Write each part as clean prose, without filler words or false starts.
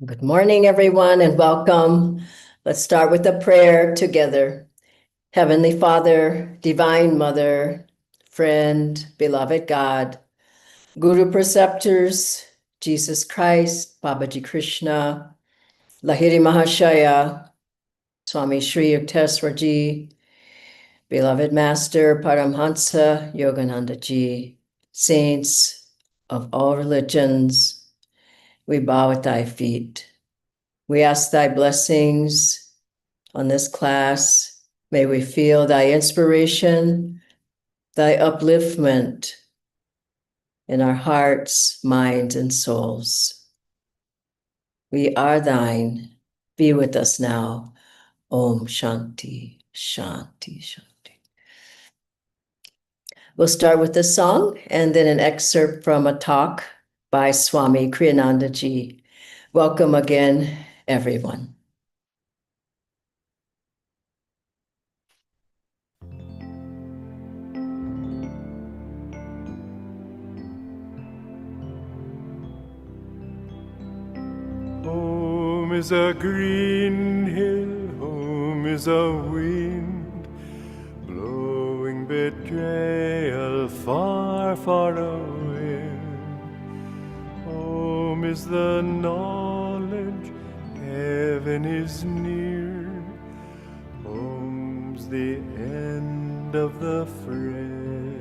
Good morning, everyone, and welcome. Let's start with a prayer together. Heavenly Father, Divine Mother, friend, beloved God, Guru Preceptors, Jesus Christ, Babaji Krishna, Lahiri Mahashaya, Swami Sri Yukteswarji, beloved Master Paramhansa Yogananda Ji, saints of all religions, we bow at thy feet. We ask thy blessings on this class. May we feel thy inspiration, thy upliftment in our hearts, minds, and souls. We are thine. Be with us now. Om Shanti, Shanti, Shanti. We'll start with a song and then an excerpt from a talk by Swami Kriyananda Ji. Welcome again, everyone. Home is a green hill, home is a wind, blowing betrayal far, far away. Home is the knowledge heaven is near, home's the end of the fray.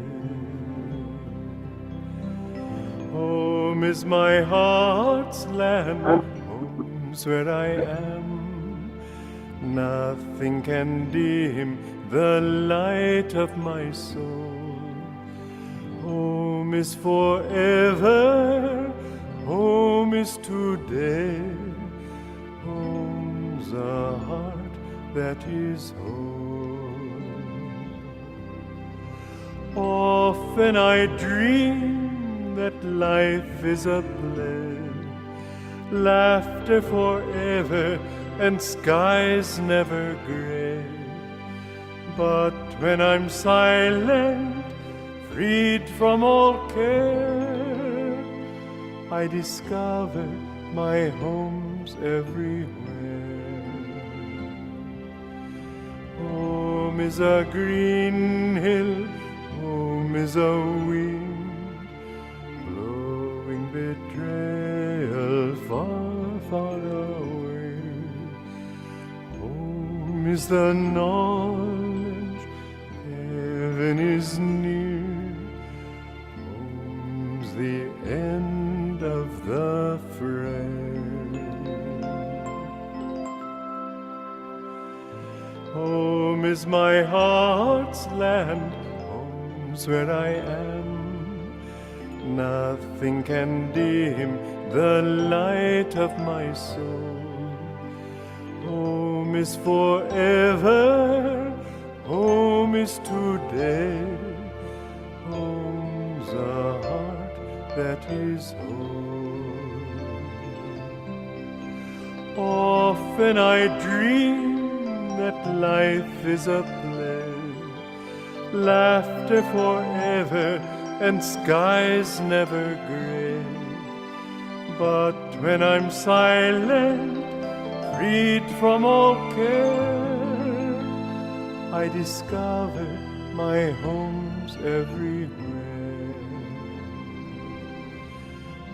Home is my heart's land, home's where I am. Nothing can dim the light of my soul. Home is forever, home is today. Home's a heart that is whole. Often I dream that life is a play, laughter forever and skies never gray. But when I'm silent, freed from all care, I discover my home's everywhere. Home is a green hill, home is a wind, blowing betrayal far, far away. Home is the knowledge heaven is near, home's the end of the fray. Home is my heart's land, home's where I am. Nothing can dim the light of my soul. Home is forever, home is today. Home's a heart that is whole. Often I dream that life is a play, laughter forever and skies never gray. But when I'm silent, freed from all care, I discover my home's everywhere.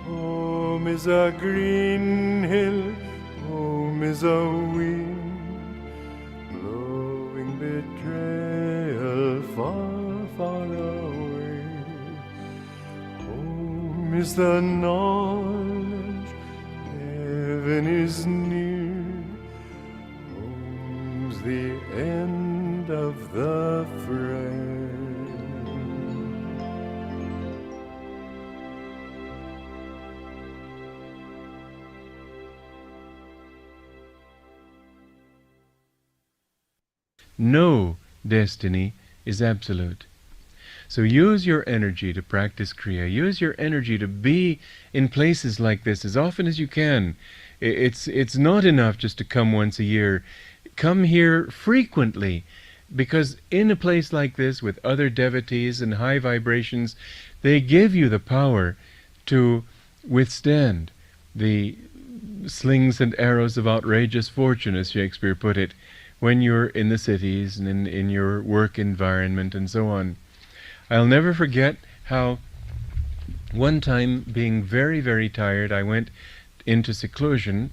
Home is a green hill, home is a wind, blowing betrayal far, far away. Home is the knowledge heaven is near, home's the end of the fray. No destiny is absolute. So use your energy to practice Kriya. Use your energy to be in places like this as often as you can. It's not enough just to come once a year. Come here frequently, because in a place like this with other devotees and high vibrations, they give you the power to withstand the slings and arrows of outrageous fortune, as Shakespeare put it, when you're in the cities and in your work environment and so on. I'll never forget how one time, being very, very tired, I went into seclusion,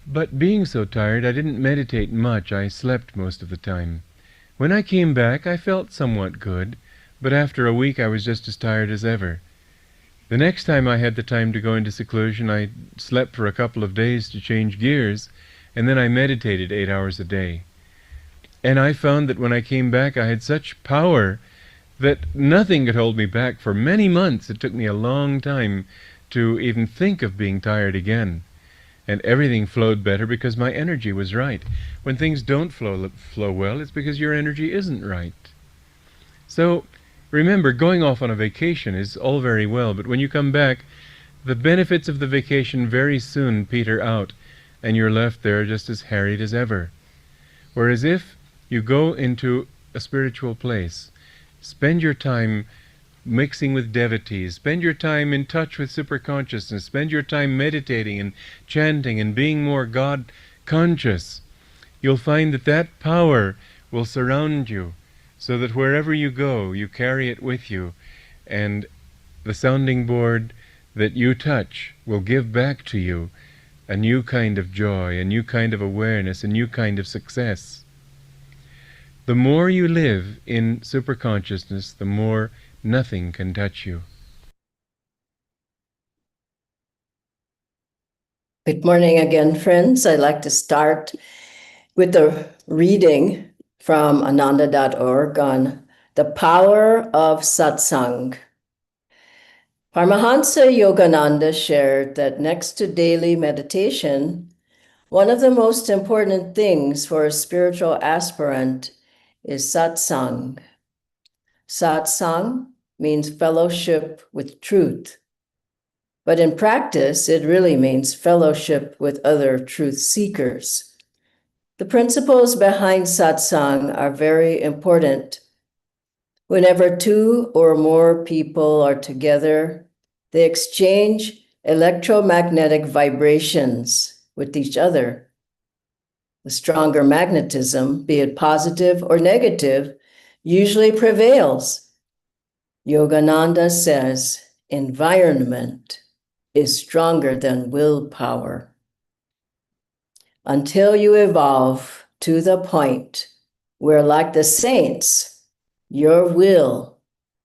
but being so tired I didn't meditate much. I slept most of the time. When I came back I felt somewhat good, but after a week I was just as tired as ever. The next time I had the time to go into seclusion, I slept for a couple of days to change gears, and then I meditated 8 hours a day. And I found that when I came back I had such power that nothing could hold me back for many months. It took me a long time to even think of being tired again. And everything flowed better because my energy was right. When things don't flow well, it's because your energy isn't right. So remember, going off on a vacation is all very well, but when you come back, the benefits of the vacation very soon peter out, and you're left there just as harried as ever. Whereas if you go into a spiritual place, spend your time mixing with devotees, spend your time in touch with superconsciousness, spend your time meditating and chanting and being more God conscious, you'll find that that power will surround you, so that wherever you go, you carry it with you, and the sounding board that you touch will give back to you a new kind of joy, a new kind of awareness, a new kind of success. The more you live in superconsciousness, the more nothing can touch you. Good morning again, friends. I'd like to start with a reading from ananda.org on the power of satsang. Paramahansa Yogananda shared that next to daily meditation, one of the most important things for a spiritual aspirant is satsang. Satsang means fellowship with truth. But in practice, it really means fellowship with other truth seekers. The principles behind satsang are very important. Whenever two or more people are together, they exchange electromagnetic vibrations with each other. The stronger magnetism, be it positive or negative, usually prevails. Yogananda says, environment is stronger than willpower. Until you evolve to the point where, like the saints, your will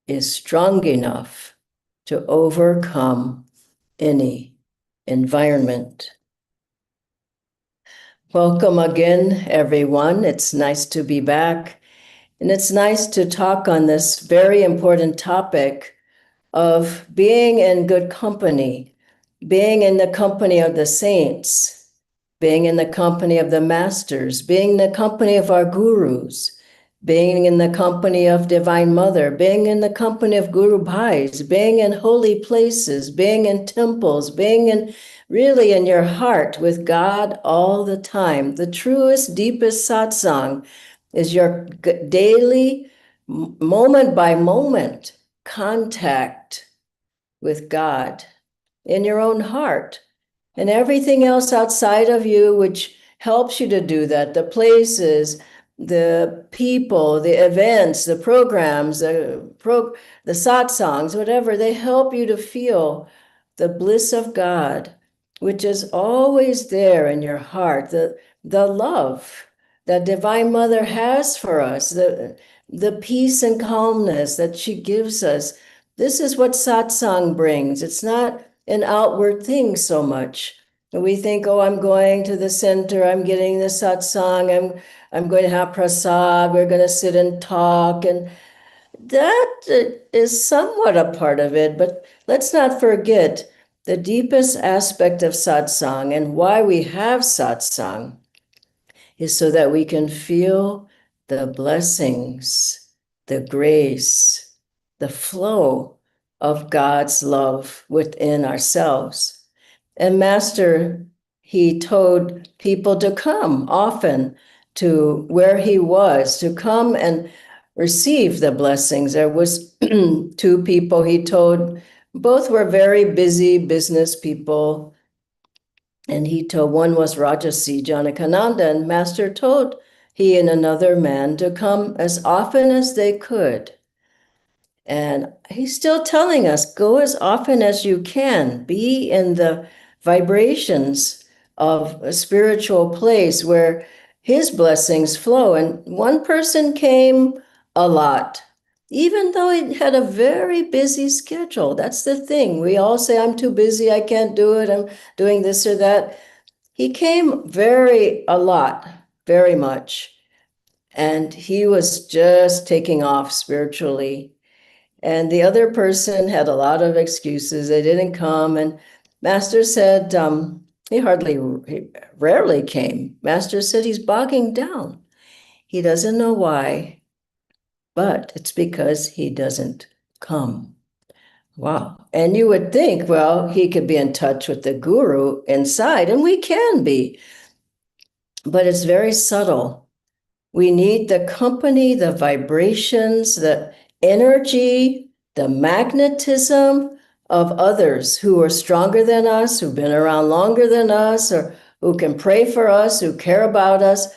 is strong enough to overcome any environment. Welcome again, everyone. It's nice to be back, and it's nice to talk on this very important topic of being in good company, being in the company of the saints, being in the company of the masters, being in the company of our gurus, being in the company of Divine Mother, being in the company of Guru Bhais, being in holy places, being in temples, being in really in your heart with God all the time. The truest, deepest satsang is your daily, moment by moment contact with God in your own heart, and everything else outside of you which helps you to do that, the places, the people, the events, the programs, the satsangs, whatever, they help you to feel the bliss of God, which is always there in your heart, the love that Divine Mother has for us, the peace and calmness that she gives us. This is what satsang brings. It's not an outward thing so much. We think, oh, I'm going to the center, I'm getting the satsang, I'm going to have prasad, we're going to sit and talk, and that is somewhat a part of it, but let's not forget the deepest aspect of satsang and why we have satsang is so that we can feel the blessings, the grace, the flow of God's love within ourselves. And Master, he told people to come often to where he was, to come and receive the blessings. There was two people he told, both were very busy business people. And he told, one was Rajasi Janakananda, and Master told he and another man to come as often as they could. And he's still telling us, go as often as you can, be in the vibrations of a spiritual place where his blessings flow. And one person came a lot, even though he had a very busy schedule. That's the thing. We all say, I'm too busy, I can't do it, I'm doing this or that. He came a lot, very much. And he was just taking off spiritually. And the other person had a lot of excuses. They didn't come. And Master said, he rarely came. Master said he's bogging down. He doesn't know why, but it's because he doesn't come. Wow. And you would think, well, he could be in touch with the guru inside, and we can be, but it's very subtle. We need the company, the vibrations, the energy, the magnetism of others who are stronger than us, who've been around longer than us, or who can pray for us, who care about us.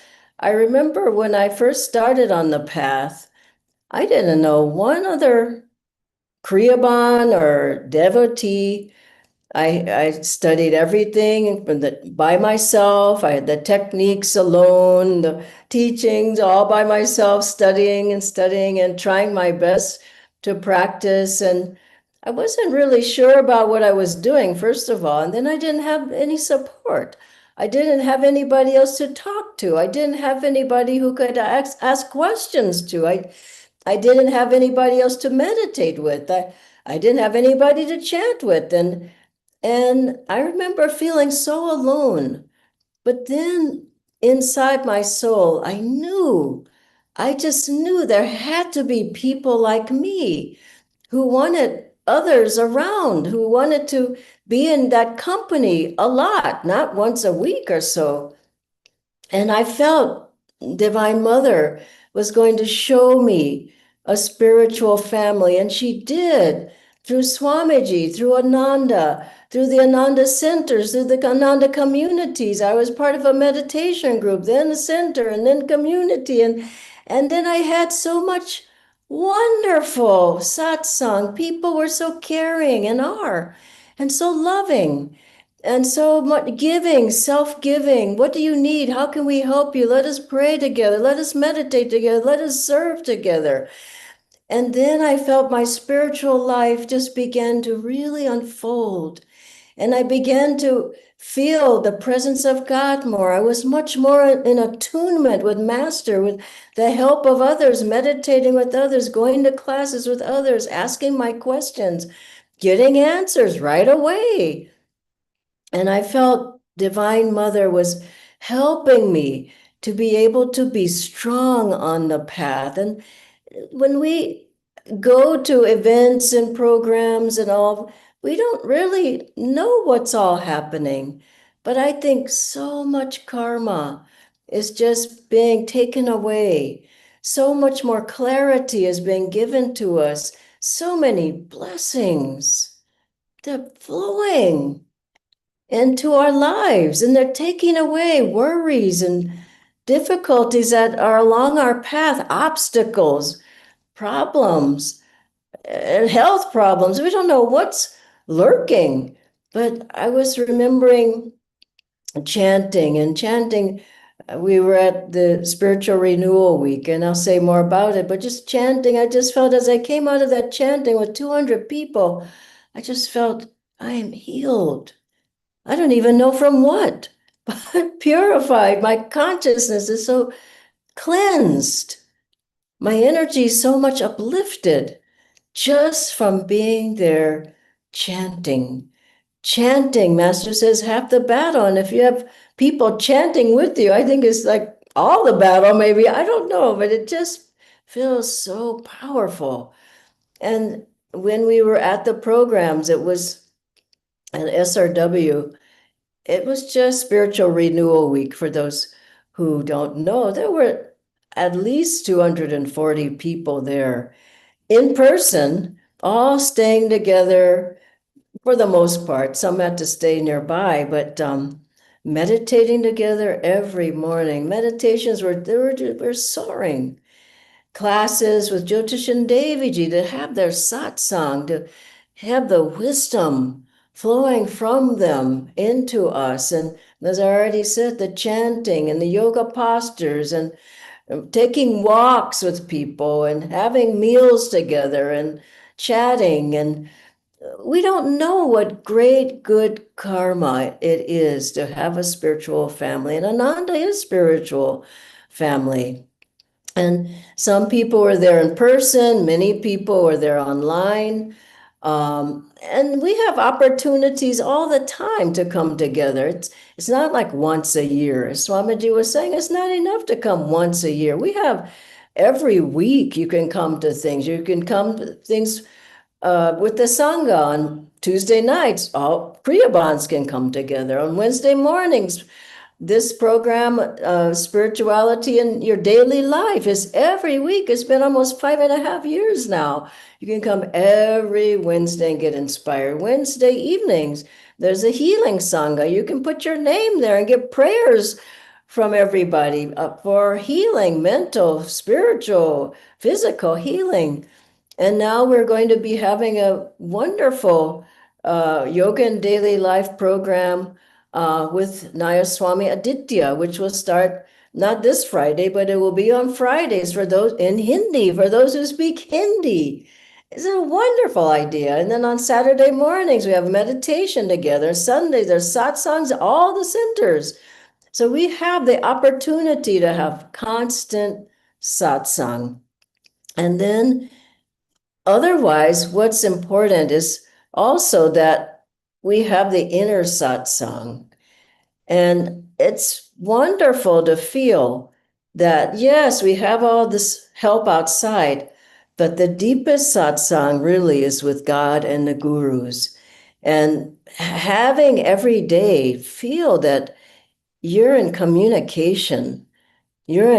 I remember when I first started on the path, I didn't know one other Kriyaban or devotee. I studied everything by myself. I had the techniques alone, the teachings all by myself, studying and trying my best to practice. And I wasn't really sure about what I was doing, first of all. And then I didn't have any support. I didn't have anybody else to talk to. I didn't have anybody who could ask questions to. I didn't have anybody else to meditate with. I didn't have anybody to chant with. And I remember feeling so alone. But then inside my soul, I just knew there had to be people like me who wanted others around, who wanted to be in that company a lot, not once a week or so. And I felt Divine Mother was going to show me a spiritual family, and she did through Swamiji, through Ananda, through the Ananda centers, through the Ananda communities. I was part of a meditation group, then a center, and then community. And then I had so much wonderful satsang. People were so caring and are, and so loving. And so much giving, self-giving. What do you need? How can we help you? Let us pray together. Let us meditate together. Let us serve together. And then I felt my spiritual life just began to really unfold. And I began to feel the presence of God more. I was much more in attunement with Master, with the help of others, meditating with others, going to classes with others, asking my questions, getting answers right away. And I felt Divine Mother was helping me to be able to be strong on the path. And when we go to events and programs and all, we don't really know what's all happening. But I think so much karma is just being taken away. So much more clarity is being given to us. So many blessings. They're flowing into our lives, and they're taking away worries and difficulties that are along our path, obstacles, problems, and health problems. We don't know what's lurking. But I was remembering chanting and chanting. We were at the Spiritual Renewal Week, and I'll say more about it, but just chanting, I just felt as I came out of that chanting with 200 people, I just felt I am healed. I don't even know from what, but purified. My consciousness is so cleansed. My energy is so much uplifted just from being there chanting. Chanting, Master says, half the battle. And if you have people chanting with you, I think it's like all the battle, maybe. I don't know, but it just feels so powerful. And when we were at the programs, it was at SRW. It was just Spiritual Renewal Week. For those who don't know, there were at least 240 people there in person, all staying together for the most part. Some had to stay nearby, but meditating together every morning. Meditations were soaring. Classes with Jyotishan Deviji to have their satsang, to have the wisdom flowing from them into us. And as I already said, the chanting and the yoga postures and taking walks with people and having meals together and chatting. And we don't know what great good karma it is to have a spiritual family. And Ananda is spiritual family. And some people were there in person, many people were there online. And we have opportunities all the time to come together. It's not like once a year. As Swamiji was saying, it's not enough to come once a year. We have every week you can come to things. You can come to things with the Sangha on Tuesday nights. All Priyabans can come together. On Wednesday mornings, this program, Spirituality in Your Daily Life, is every week. It's been almost 5.5 years now. You can come every Wednesday and get inspired. Wednesday evenings, there's a healing Sangha. You can put your name there and get prayers from everybody for healing, mental, spiritual, physical healing. And now we're going to be having a wonderful Yoga and Daily Life program with Nayaswami Aditya, which will start not this Friday, but it will be on Fridays for those in Hindi, for those who speak Hindi. It's a wonderful idea. And then on Saturday mornings, we have meditation together. Sundays, there's satsangs, all the centers. So we have the opportunity to have constant satsang. And then otherwise, what's important is also that we have the inner satsang. And it's wonderful to feel that, yes, we have all this help outside, but the deepest satsang really is with God and the gurus. And having every day feel that you're in communication, you're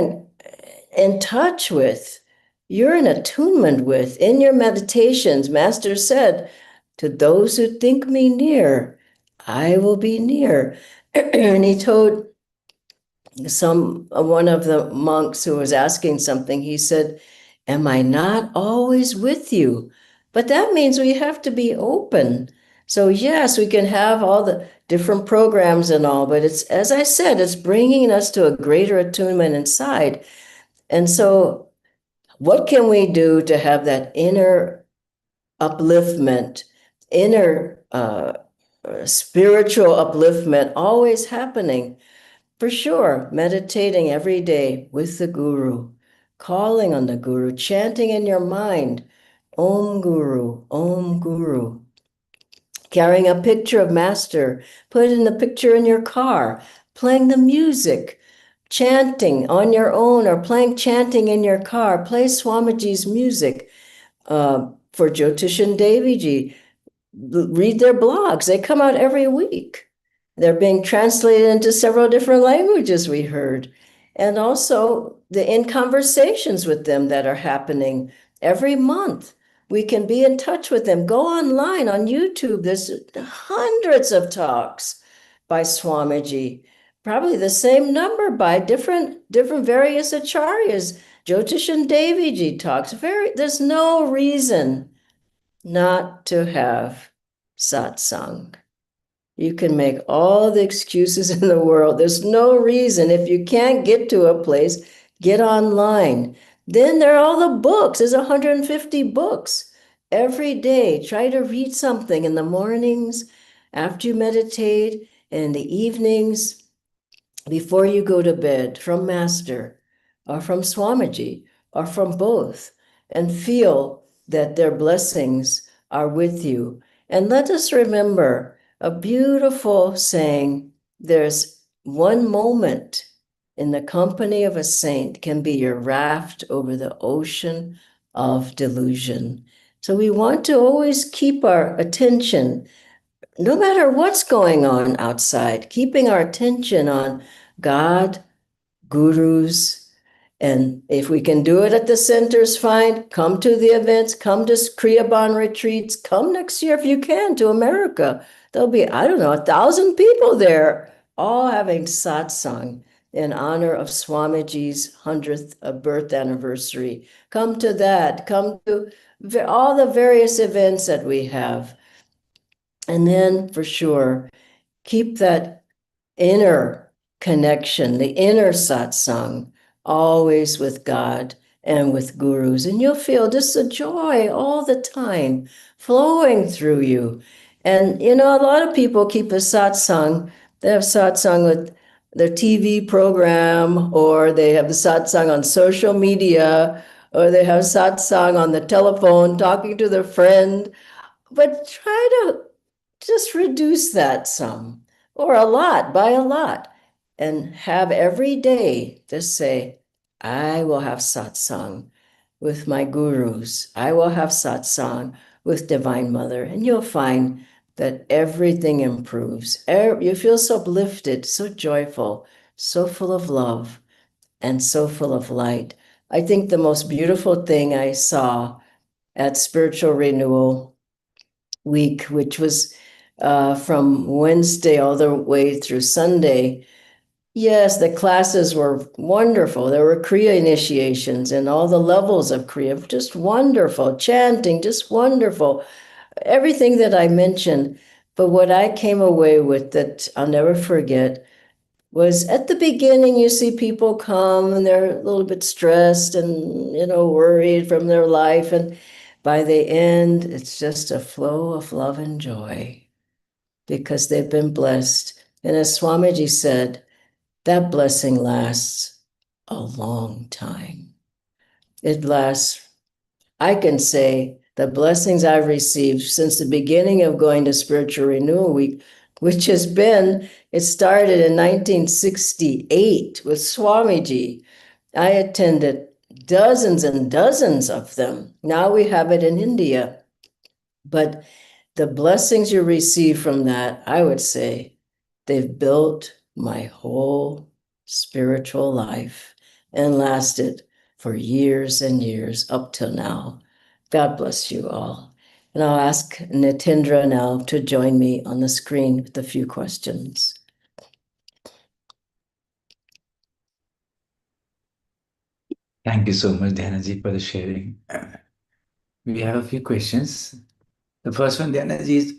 in touch with, you're in attunement with. In your meditations, Master said, to those who think me near, I will be near. And he told one of the monks who was asking something, he said, am I not always with you? But that means we have to be open. So yes, we can have all the different programs and all, but it's, as I said, it's bringing us to a greater attunement inside. And so what can we do to have that inner upliftment, inner spiritual upliftment always happening? For sure, meditating every day with the Guru, calling on the Guru, chanting in your mind, Om Guru, Om Guru. Carrying a picture of Master, putting the picture in your car, playing the music, chanting on your own or chanting in your car, play Swamiji's music. For Jyotishan Deviji, read their blogs. They come out every week. They're being translated into several different languages, we heard. And also in conversations with them that are happening every month. We can be in touch with them. Go online on YouTube. There's hundreds of talks by Swamiji. Probably the same number by different various acharyas. Jyotishan Deviji talks. There's no reason not to have satsang. You can make all the excuses in the world. There's no reason. If you can't get to a place, get online. Then there are all the books. There's 150 books. Every day, try to read something in the mornings, after you meditate, and in the evenings, before you go to bed, from Master, or from Swamiji, or from both, and feel that their blessings are with you. And let us remember a beautiful saying, there's one moment in the company of a saint can be your raft over the ocean of delusion. So we want to always keep our attention, no matter what's going on outside, keeping our attention on God, gurus, and if we can do it at the centers, fine. Come to the events, come to Kriyaban retreats, come next year if you can to America. There'll be, I don't know, 1,000 people there all having satsang in honor of Swamiji's 100th birth anniversary. Come to that. Come to all the various events that we have. And then for sure, keep that inner connection, the inner satsang, always with God and with gurus. And you'll feel just a joy all the time flowing through you. And, a lot of people keep a satsang. They have satsang with their TV program, or they have the satsang on social media, or they have satsang on the telephone talking to their friend. But try to just reduce that some, or a lot, by a lot, and have every day just say, I will have satsang with my gurus. I will have satsang with Divine Mother. And you'll find that everything improves. You feel so uplifted, so joyful, so full of love, and so full of light. I think the most beautiful thing I saw at Spiritual Renewal Week, which was from Wednesday all the way through Sunday. Yes, the classes were wonderful. There were Kriya initiations and all the levels of Kriya, just wonderful. Chanting, just wonderful. Everything that I mentioned. But what I came away with that I'll never forget was at the beginning, you see people come and they're a little bit stressed and, worried from their life. And by the end, it's just a flow of love and joy because they've been blessed. And as Swamiji said, that blessing lasts a long time. It lasts, I can say, the blessings I've received since the beginning of going to Spiritual Renewal Week, which has been, it started in 1968 with Swamiji. I attended dozens and dozens of them. Now we have it in India. But the blessings you receive from that, I would say, they've built my whole spiritual life and lasted for years and years up till now. God bless you all. And I'll ask Nitendra now to join me on the screen with a few questions. Thank you so much, Dhyanaji, for the sharing. We have a few questions. The first one, Dhyanaji, is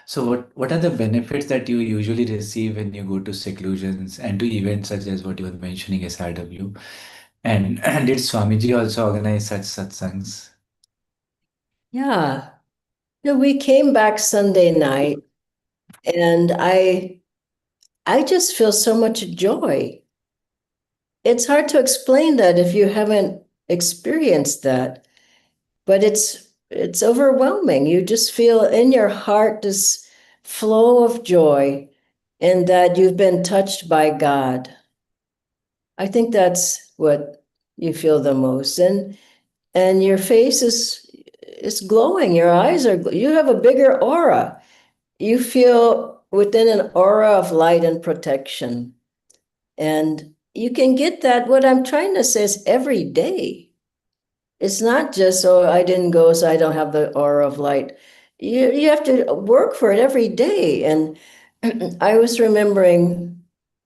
so what are the benefits that you usually receive when you go to seclusions and to events such as what you were mentioning, SRW? And did Swamiji also organize such satsangs? Yeah. We came back Sunday night and I just feel so much joy. It's hard to explain that if you haven't experienced that, but it's overwhelming. You just feel in your heart this flow of joy and that you've been touched by God. I think that's what you feel the most. And your face is glowing. Your eyes are, you have a bigger aura. You feel within an aura of light and protection. And you can get that. What I'm trying to say is every day. It's not just, oh, I didn't go, so I don't have the aura of light. You have to work for it every day. And I was remembering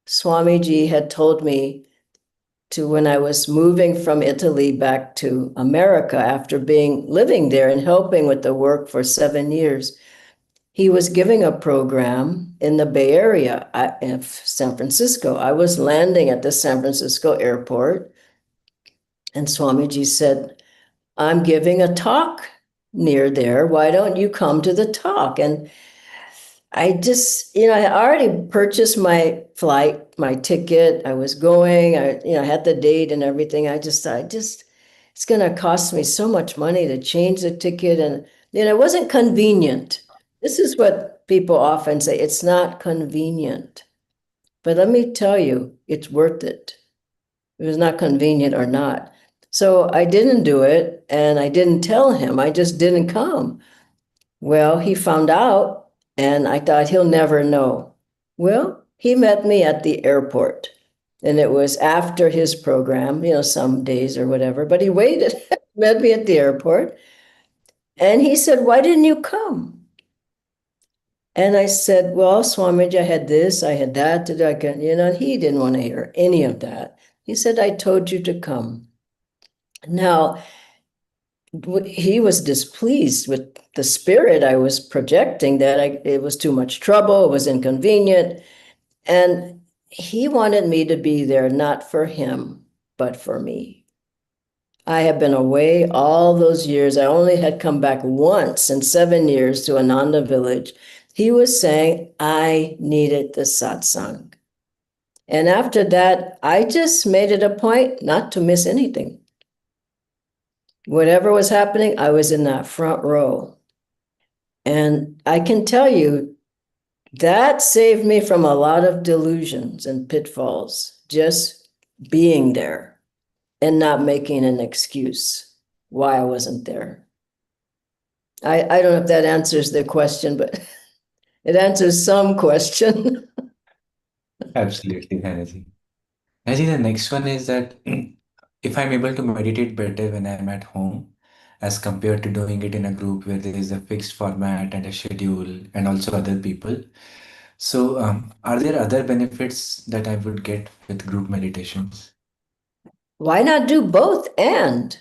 Swamiji had told me to when I was moving from Italy back to America after living there and helping with the work for 7 years. He was giving a program in the Bay Area in San Francisco. I was landing at the San Francisco airport, and Swamiji said, I'm giving a talk near there. Why don't you come to the talk? And I just, I already purchased my flight, my ticket. I was going, I had the date and everything. I just, it's going to cost me so much money to change the ticket. And, it wasn't convenient. This is what people often say. It's not convenient. But let me tell you, it's worth it. It was not convenient or not. So I didn't do it and I didn't tell him. I just didn't come. Well, he found out and I thought he'll never know. Well, he met me at the airport and it was after his program, some days or whatever, but he waited, met me at the airport. And he said, why didn't you come? And I said, well, Swamiji, I had this, I had that, and he didn't want to hear any of that. He said, I told you to come. Now, he was displeased with the spirit I was projecting, that it was too much trouble, it was inconvenient. And he wanted me to be there, not for him, but for me. I have been away all those years. I only had come back once in 7 years to Ananda village. He was saying I needed the satsang. And after that, I just made it a point not to miss anything. Whatever was happening, I was in that front row. And I can tell you, that saved me from a lot of delusions and pitfalls, just being there and not making an excuse why I wasn't there. I don't know if that answers the question, but it answers some question. Absolutely, Dhanaji. I think the next one is that if I'm able to meditate better when I'm at home, as compared to doing it in a group where there is a fixed format and a schedule and also other people. So, are there other benefits that I would get with group meditations? Why not do both and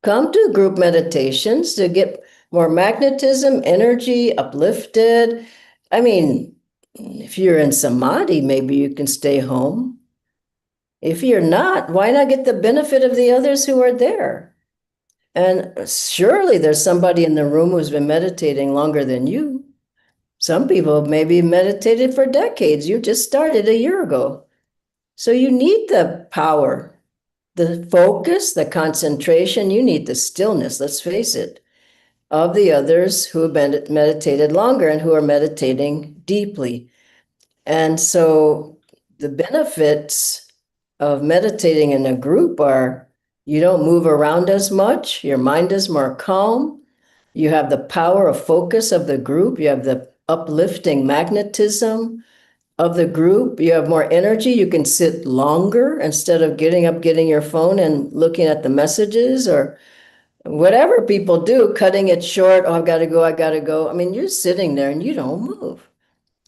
come to group meditations to get more magnetism, energy, uplifted? I mean, if you're in samadhi, maybe you can stay home. If you're not, why not get the benefit of the others who are there? And surely there's somebody in the room who's been meditating longer than you. Some people maybe meditated for decades. You just started a year ago. So you need the power, the focus, the concentration. You need the stillness, let's face it, of the others who have been meditated longer and who are meditating deeply. And so the benefits of meditating in a group are you don't move around as much, your mind is more calm, you have the power of focus of the group, you have the uplifting magnetism of the group, you have more energy, you can sit longer instead of getting up, getting your phone and looking at the messages or whatever people do, cutting it short. Oh, I've got to go, I got to go. I mean, you're sitting there and you don't move.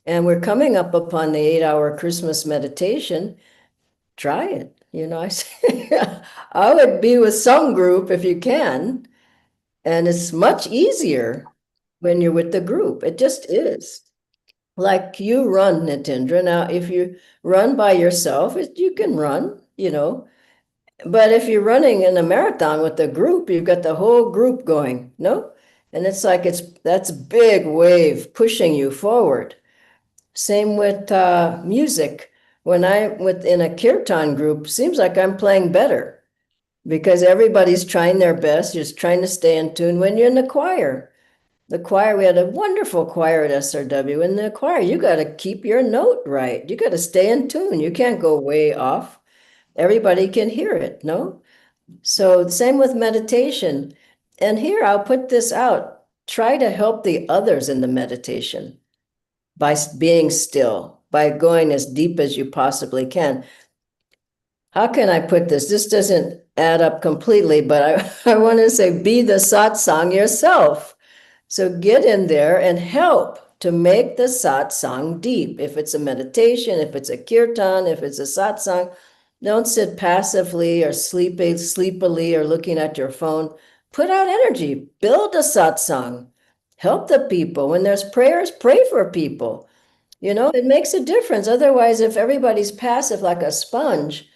And we're coming up upon the 8-hour Christmas meditation. Try it. I say, I would be with some group if you can. And it's much easier when you're with the group. It just is. Like you run, Nitendra. Now, if you run by yourself, you can run. But if you're running in a marathon with a group, you've got the whole group going, no? And it's like that's a big wave pushing you forward. Same with music. When I'm within a kirtan group, seems like I'm playing better because everybody's trying their best, just trying to stay in tune. When you're in the choir, we had a wonderful choir at SRW. In the choir, you got to keep your note right. You got to stay in tune. You can't go way off. Everybody can hear it, no? So same with meditation. And here, I'll put this out. Try to help the others in the meditation by being still, by going as deep as you possibly can. How can I put this? This doesn't add up completely, but I want to say be the satsang yourself. So get in there and help to make the satsang deep. If it's a meditation, if it's a kirtan, if it's a satsang, don't sit passively or sleepily or looking at your phone. Put out energy, build a satsang, help the people. When there's prayers, pray for people. It makes a difference. Otherwise, if everybody's passive like a sponge,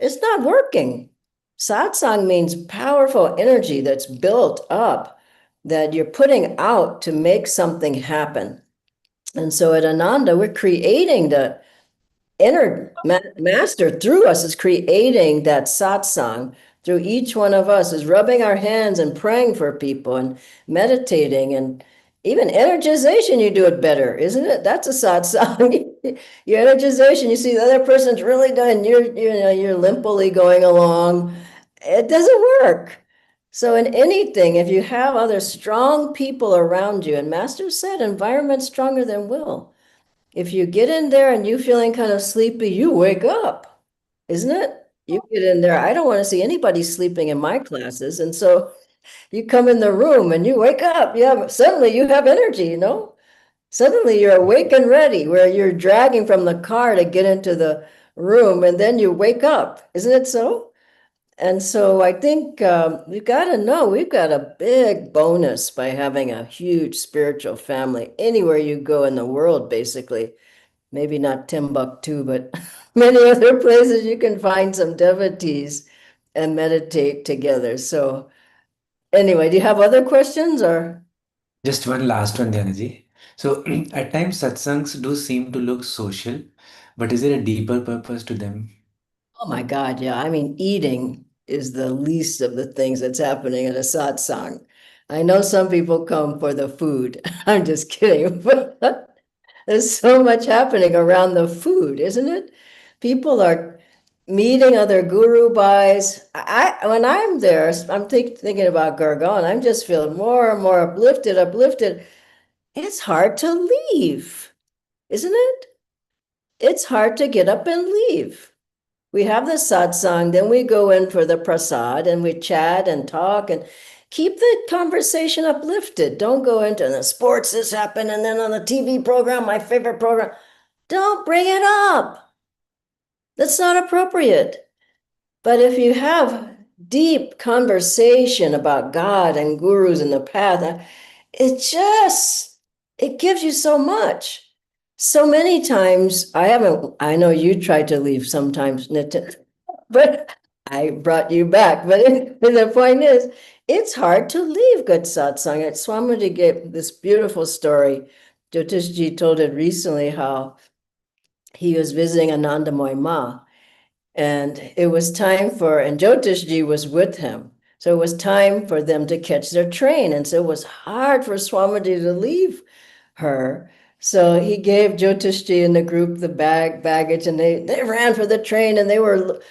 it's not working. Satsang means powerful energy that's built up, that you're putting out to make something happen. And so at Ananda, we're creating the inner master through us is creating that satsang through each one of us, is rubbing our hands and praying for people and meditating and even energization. You do it better, isn't it? That's a satsang. Your energization, you see the other person's really done, you're limply going along. It doesn't work. So in anything, if you have other strong people around you, and Master said environment's stronger than will. If you get in there and you feeling kind of sleepy, you wake up, isn't it? You get in there. I don't want to see anybody sleeping in my classes. And so You come in the room and you wake up. Suddenly you have energy, Suddenly you're awake and ready, where you're dragging from the car to get into the room, and then you wake up. Isn't it so? And so I think we've got to know we've got a big bonus by having a huge spiritual family anywhere you go in the world, basically. Maybe not Timbuktu, but many other places you can find some devotees and meditate together. So anyway, do you have other questions or? Just one last one, Dhyanaji. So, at times satsangs do seem to look social, but is there a deeper purpose to them? Oh my God, yeah. I mean, eating is the least of the things that's happening at a satsang. I know some people come for the food. I'm just kidding. But there's so much happening around the food, isn't it? People are meeting other guru bhais. When I'm there, I'm thinking about Gargan. I'm just feeling more and more uplifted, uplifted. It's hard to leave, isn't it? It's hard to get up and leave. We have the satsang, then we go in for the prasad and we chat and talk and keep the conversation uplifted. Don't go into the sports this happened and then on the TV program, my favorite program. Don't bring it up. That's not appropriate. But if you have deep conversation about God and gurus and the path, it just, it gives you so much. So many times, I know you tried to leave sometimes, Nitin, but I brought you back. But the point is, it's hard to leave good satsang. Swamiji gave this beautiful story. Jyotishji told it recently how he was visiting Anandamoy Ma, and it was time and Jyotishji was with him. So it was time for them to catch their train. And so it was hard for Swamiji to leave her. So he gave Jyotishji and the group the baggage, and they ran for the train, and they were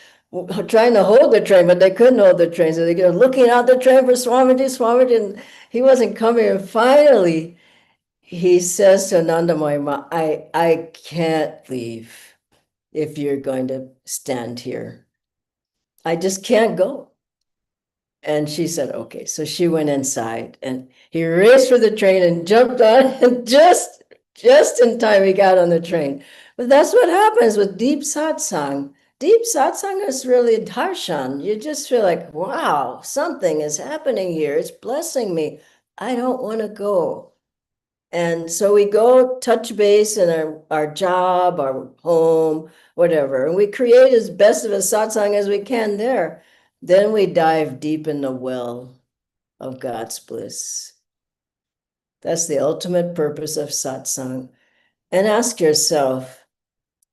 trying to hold the train, but they couldn't hold the train. So they were looking out the train for Swamiji, and he wasn't coming. And finally, he says to Anandamoy Ma, I can't leave if you're going to stand here. I just can't go. And she said, okay. So she went inside and he raced for the train and jumped on and just in time he got on the train. But that's what happens with deep satsang. Deep satsang is really darshan. You just feel like, wow, something is happening here. It's blessing me. I don't want to go. And so we go touch base in our job, our home, whatever, and we create as best of a satsang as we can there. Then we dive deep in the well of God's bliss. That's the ultimate purpose of satsang. And ask yourself,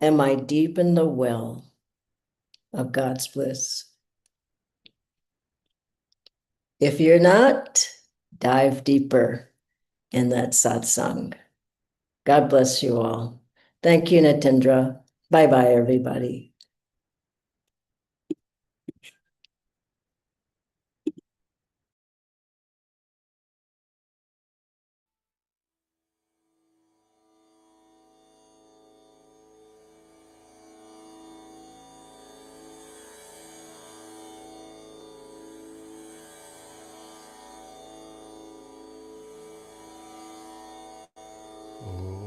am I deep in the well of God's bliss? If you're not, dive deeper in that satsang. God bless you all. Thank you, Natindra. Bye-bye, everybody. Om